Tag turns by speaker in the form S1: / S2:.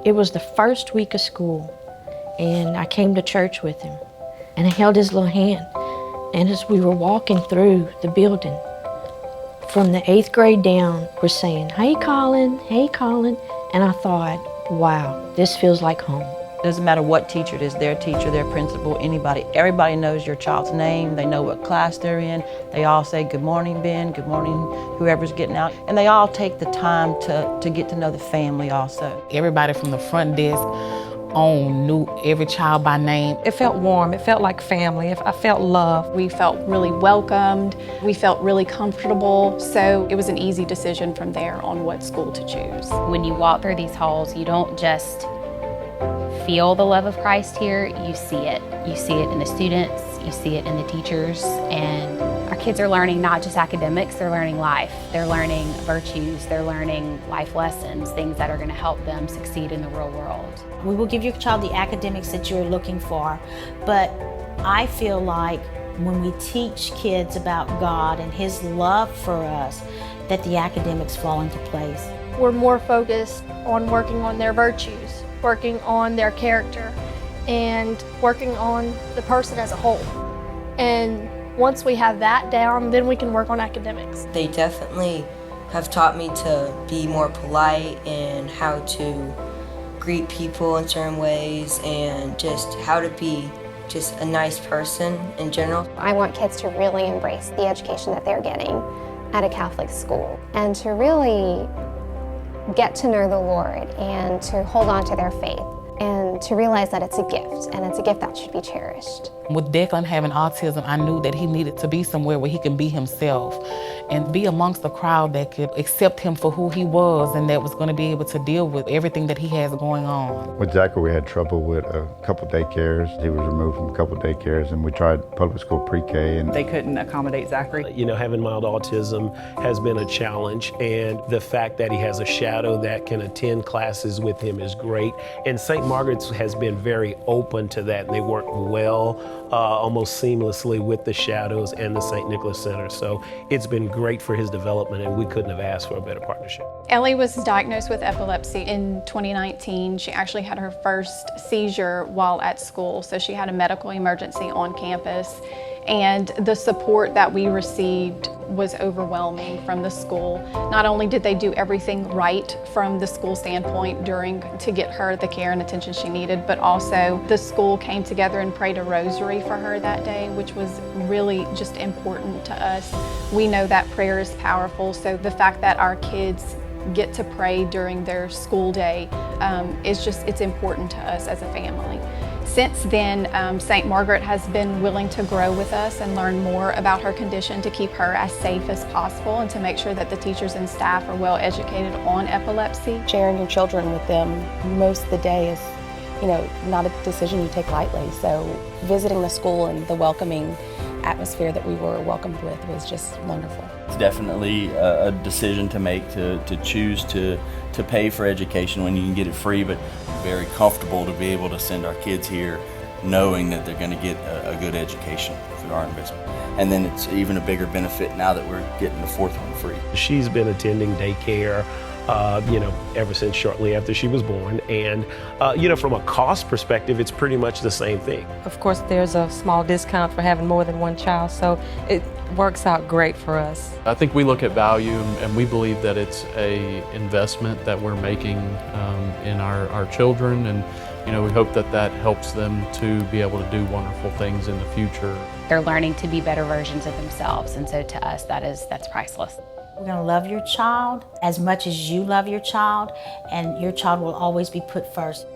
S1: It was the first week of school, and I came to church with him, and I held his little hand. And as we were walking through the building, from the 8th grade down, we're saying, "Hey, Colin, hey, Colin." And I thought, wow, this feels like home.
S2: Doesn't matter what teacher it is, their teacher, their principal, anybody. Everybody knows your child's name. They know what class they're in. They all say, "Good morning, Ben," "Good morning," whoever's getting out. And they all take the time to get to know the family also.
S3: Everybody from the front desk on knew every child by name.
S4: It felt warm. It felt like family. I felt love.
S5: We felt really welcomed. We felt really comfortable. So it was an easy decision from there on what school to choose.
S6: When you walk through these halls, you don't just feel the love of Christ here, you see it. You see it in the students, you see it in the teachers, and our kids are learning not just academics, they're learning life. They're learning virtues, they're learning life lessons, things that are going to help them succeed in the real world.
S7: We will give your child the academics that you're looking for, but I feel like when we teach kids about God and His love for us, that the academics fall into place.
S8: We're more focused on working on their virtues, working on their character, and working on the person as a whole. And once we have that down, then we can work on academics.
S9: They definitely have taught me to be more polite and how to greet people in certain ways and just how to be just a nice person in general.
S10: I want kids to really embrace the education that they're getting at a Catholic school and to really get to know the Lord and to hold on to their faith and to realize that it's a gift and it's a gift that should be cherished.
S3: With Declan having autism, I knew that he needed to be somewhere where he can be himself and be amongst a crowd that could accept him for who he was and that was going to be able to deal with everything that he has going on.
S11: With Zachary, we had trouble with a couple daycares. He was removed from a couple daycares, and we tried public school pre-K. And
S12: they couldn't accommodate Zachary.
S13: You know, having mild autism has been a challenge, and the fact that he has a shadow that can attend classes with him is great. And St. Margaret's has been very open to that, and they work well, almost seamlessly with the shadows and the St. Nicholas Center. So it's been great for his development, and we couldn't have asked for a better partnership.
S5: Ellie was diagnosed with epilepsy in 2019. She actually had her first seizure while at school, so she had a medical emergency on campus. And the support that we received was overwhelming from the school. Not only did they do everything right from the school standpoint to get her the care and attention she needed, but also the school came together and prayed a rosary for her that day, which was really just important to us. We know that prayer is powerful, so the fact that our kids get to pray during their school day it's important to us as a family. Since then, St. Margaret has been willing to grow with us and learn more about her condition to keep her as safe as possible and to make sure that the teachers and staff are well educated on epilepsy.
S14: Sharing your children with them most of the day is, not a decision you take lightly. So visiting the school and the welcoming atmosphere that we were welcomed with was just wonderful.
S15: It's definitely a decision to make to choose to pay for education when you can get it free, but very comfortable to be able to send our kids here knowing that they're going to get a good education through our investment. And then it's even a bigger benefit now that we're getting the fourth one free.
S13: She's been attending daycare ever since shortly after she was born. And, from a cost perspective, it's pretty much the same thing.
S4: Of course, there's a small discount for having more than one child, so it works out great for us.
S16: I think we look at value and we believe that it's a investment that we're making in our children, and we hope that helps them to be able to do wonderful things in the future.
S6: They're learning to be better versions of themselves, and so to us that's priceless.
S7: We're going to love your child as much as you love your child, and your child will always be put first.